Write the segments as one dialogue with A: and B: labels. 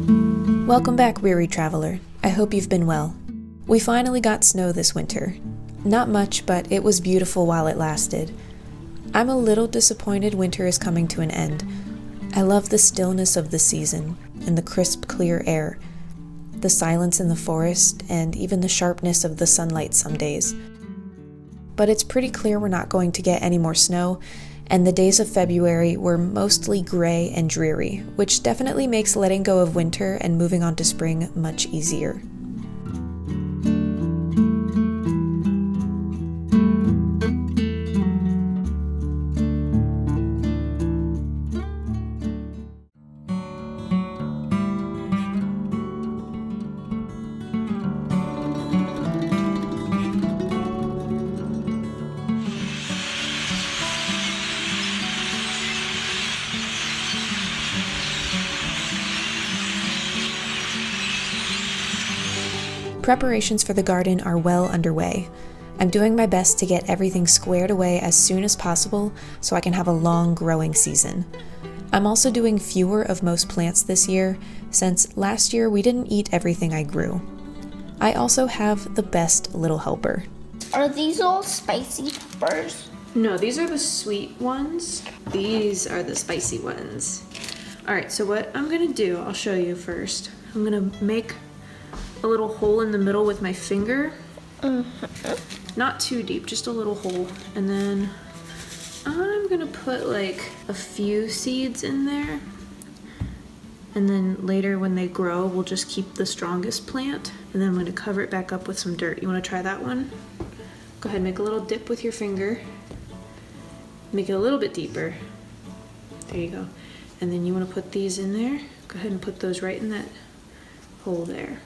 A: Welcome back, weary traveler. I hope you've been well. We finally got snow this winter. Not much, but it was beautiful while it lasted. I'm a little disappointed winter is coming to an end. I love the stillness of the season and the crisp, clear air, the silence in the forest, and even the sharpness of the sunlight some days. But it's pretty clear we're not going to get any more snow, and the days of February were mostly gray and dreary, which definitely makes letting go of winter and moving on to spring much easier. Preparations for the garden are well underway. I'm doing my best to get everything squared away as soon as possible so I can have a long growing season. I'm also doing fewer of most plants this year, since last year we didn't eat everything I grew. I also have the best little helper.
B: Are these all spicy peppers?
C: No, these are the sweet ones. These are the spicy ones. All right, so what I'm gonna do, I'll show you first. I'm gonna make a little hole in the middle with my finger. Not too deep, just a little hole. And then I'm gonna put like a few seeds in there. And then later when they grow, we'll just keep the strongest plant. And then I'm gonna cover it back up with some dirt. You wanna try that one? Go ahead, make a little dip with your finger. Make it a little bit deeper. There you go. And then you wanna put these in there. Go ahead and put those right in that hole there.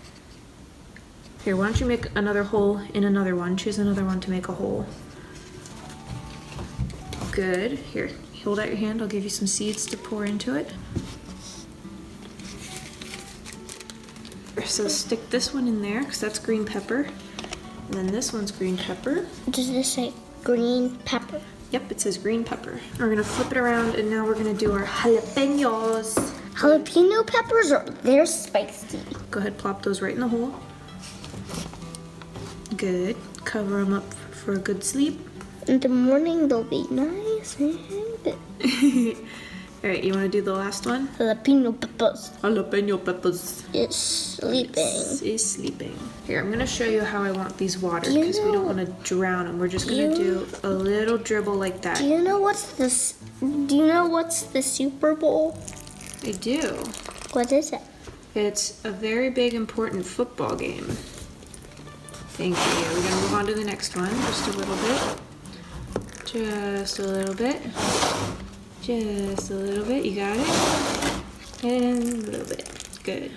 C: Here, why don't you make another hole in another one? Choose another one to make a hole. Good. Here, hold out your hand. I'll give you some seeds to pour into it. So stick this one in there, because that's green pepper. And then this one's green pepper.
B: Does this say green pepper?
C: Yep, it says green pepper. We're gonna flip it around, and now we're gonna do our jalapenos.
B: Jalapeno peppers they're spicy.
C: Go ahead, plop those right in the hole. Good. Cover them up for a good sleep.
B: In the morning, they'll be nice and
C: All right, you want to do the last one?
B: jalapeno peppers
C: Jalapeno peppers.
B: is sleeping.
C: Is sleeping. Here, I'm going to show you how I want these watered because we don't want to drown them. We're just going to do a little dribble like that.
B: Do you know what's the Super Bowl?
C: I do.
B: What is it?
C: It's a very big, important football game. Thank you. We're going to move on to the next one. Just a little bit. Just a little bit. Just a little bit. You got it? And a little bit. Good.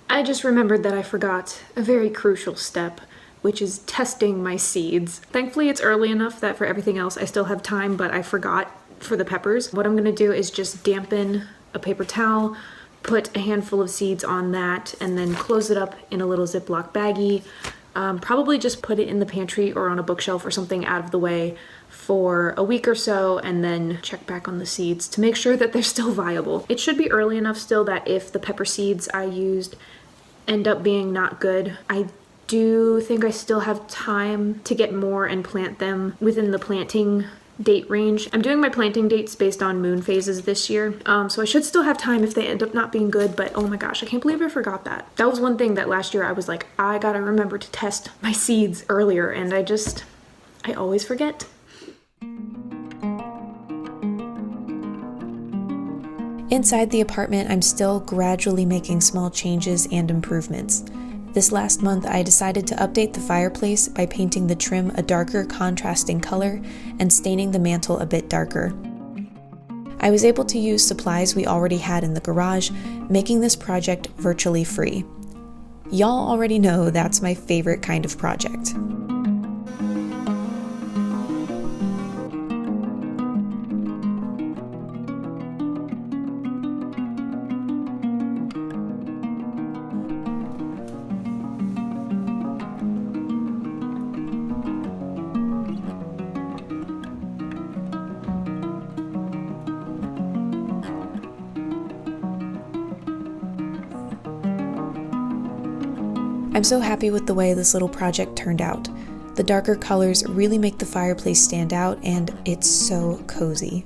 C: I just remembered that I forgot a very crucial step, which is testing my seeds. Thankfully, it's early enough that for everything else I still have time, but I forgot for the peppers. What I'm going to do is just dampen a paper towel, put a handful of seeds on that, and then close it up in a little Ziploc baggie. Probably just put it in the pantry or on a bookshelf or something out of the way for a week or so, and then check back on the seeds to make sure that they're still viable. It should be early enough still that if the pepper seeds I used end up being not good, I do think I still have time to get more and plant them within the planting date range. I'm doing my planting dates based on moon phases this year, so I should still have time if they end up not being good, but oh my gosh, I can't believe I forgot that. That was one thing that last year I was like, I gotta remember to test my seeds earlier, and I always forget.
A: Inside the apartment, I'm still gradually making small changes and improvements. This last month, I decided to update the fireplace by painting the trim a darker contrasting color and staining the mantle a bit darker. I was able to use supplies we already had in the garage, making this project virtually free. Y'all already know that's my favorite kind of project. I'm so happy with the way this little project turned out. The darker colors really make the fireplace stand out, and it's so cozy.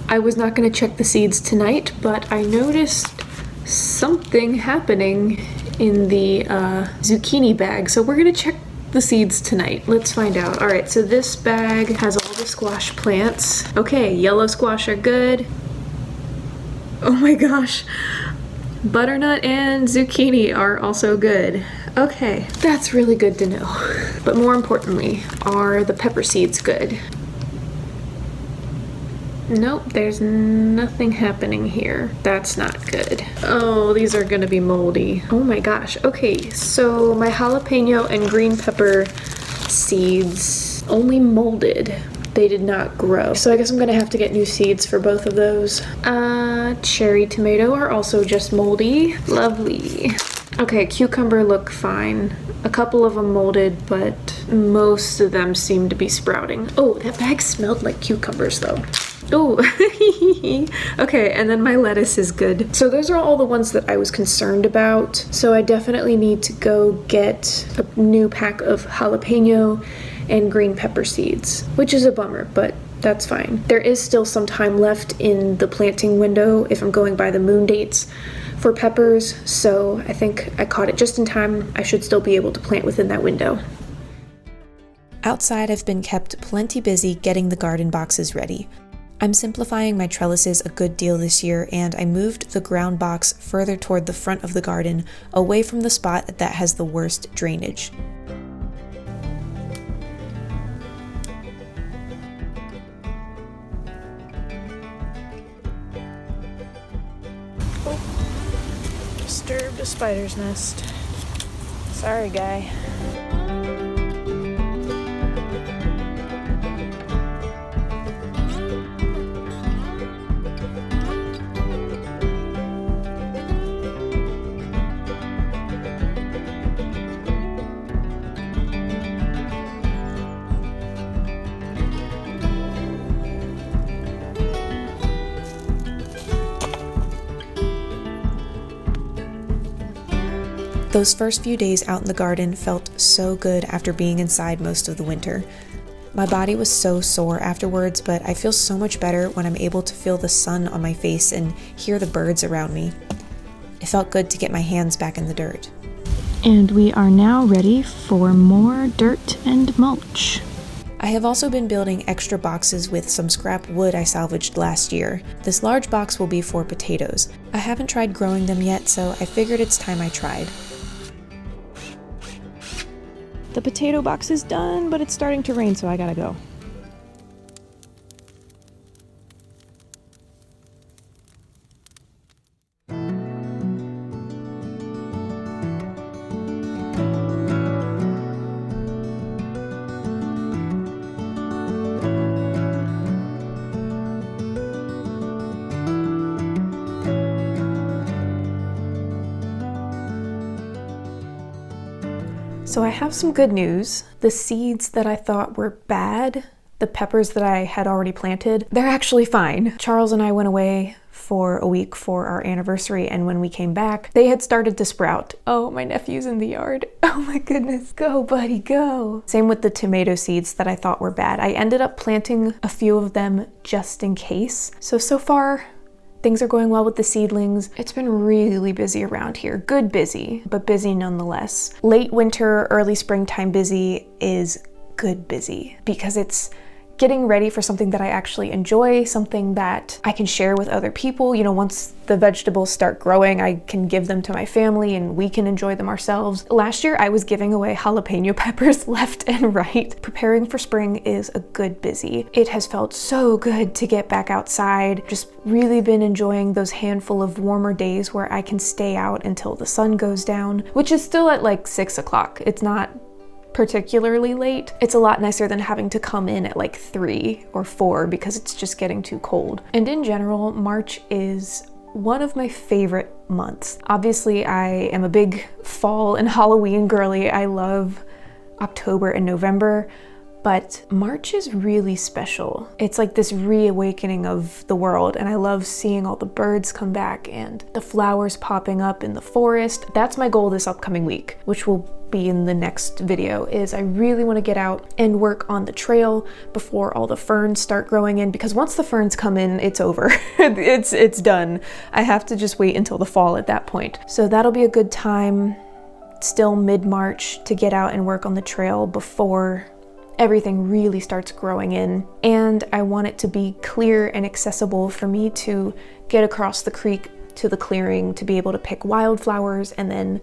C: I was not going to check the seeds tonight, but I noticed something happening in the zucchini bag, so we're going to check the seeds tonight. Let's find out. All right, so this bag has all the squash plants. Okay, yellow squash are good. Oh my gosh. Butternut and zucchini are also good. Okay, that's really good to know. But more importantly, are the pepper seeds good? Nope, there's nothing happening here. That's not good. Oh, these are gonna be moldy. Oh my gosh. Okay, so my jalapeno and green pepper seeds only molded. They did not grow. So I guess I'm gonna have to get new seeds for both of those. Cherry tomato are also just moldy. Lovely. Okay, cucumber look fine. A couple of them molded, but most of them seem to be sprouting. Oh, that bag smelled like cucumbers though. Oh, okay, and then my lettuce is good. So those are all the ones that I was concerned about. So I definitely need to go get a new pack of jalapeno and green pepper seeds, which is a bummer, but that's fine. There is still some time left in the planting window if I'm going by the moon dates for peppers, so I think I caught it just in time. I should still be able to plant within that window.
A: Outside, I've been kept plenty busy getting the garden boxes ready. I'm simplifying my trellises a good deal this year, and I moved the ground box further toward the front of the garden, away from the spot that has the worst drainage.
C: Oh, disturbed a spider's nest. Sorry, guy.
A: Those first few days out in the garden felt so good after being inside most of the winter. My body was so sore afterwards, but I feel so much better when I'm able to feel the sun on my face and hear the birds around me. It felt good to get my hands back in the dirt.
C: And we are now ready for more dirt and mulch.
A: I have also been building extra boxes with some scrap wood I salvaged last year. This large box will be for potatoes. I haven't tried growing them yet, so I figured it's time I tried.
C: The potato box is done, but it's starting to rain, so I gotta go. So I have some good news. The seeds that I thought were bad, the peppers that I had already planted, they're actually fine. Charles and I went away for a week for our anniversary, and when we came back, they had started to sprout. Oh, my nephew's in the yard. Oh my goodness, go buddy, go. Same with the tomato seeds that I thought were bad. I ended up planting a few of them just in case. So far, things are going well with the seedlings. It's been really busy around here. Good busy, but busy nonetheless. Late winter, early springtime busy is good busy because it's getting ready for something that I actually enjoy, something that I can share with other people. You know, once the vegetables start growing, I can give them to my family and we can enjoy them ourselves. Last year, I was giving away jalapeno peppers left and right. Preparing for spring is a good busy. It has felt so good to get back outside. Just really been enjoying those handful of warmer days where I can stay out until the sun goes down, which is still at like 6 o'clock. It's not particularly late. It's a lot nicer than having to come in at like 3 or 4 because it's just getting too cold. And in general, March is one of my favorite months. Obviously, I am a big fall and Halloween girly. I love October and November,
A: but March is really special. It's like this reawakening of the world, and I love seeing all the birds come back and the flowers popping up in the forest. That's my goal this upcoming week, which will be in the next video, is I really want to get out and work on the trail before all the ferns start growing in, because once the ferns come in, it's over. it's done. I have to just wait until the fall at that point. So that'll be a good time, still mid-March, to get out and work on the trail before everything really starts growing in. And I want it to be clear and accessible for me to get across the creek to the clearing to be able to pick wildflowers, and then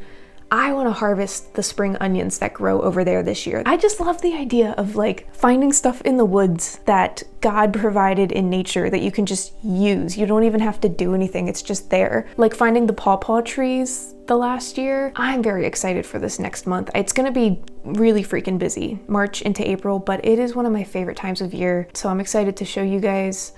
A: I want to harvest the spring onions that grow over there this year. I just love the idea of like finding stuff in the woods that God provided in nature that you can just use. You don't even have to do anything, it's just there. Like finding the pawpaw trees the last year. I'm very excited for this next month. It's gonna be really freaking busy, March into April, but it is one of my favorite times of year. So I'm excited to show you guys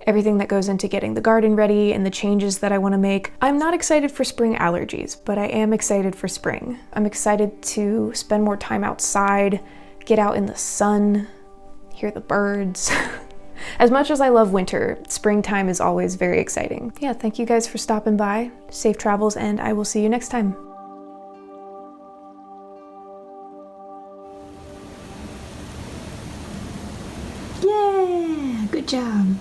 A: everything that goes into getting the garden ready and the changes that I want to make. I'm not excited for spring allergies, but I am excited for spring. I'm excited to spend more time outside, get out in the sun, hear the birds. As much as I love winter, springtime is always very exciting. Yeah, thank you guys for stopping by. Safe travels, and I will see you next time.
C: Yeah, good job.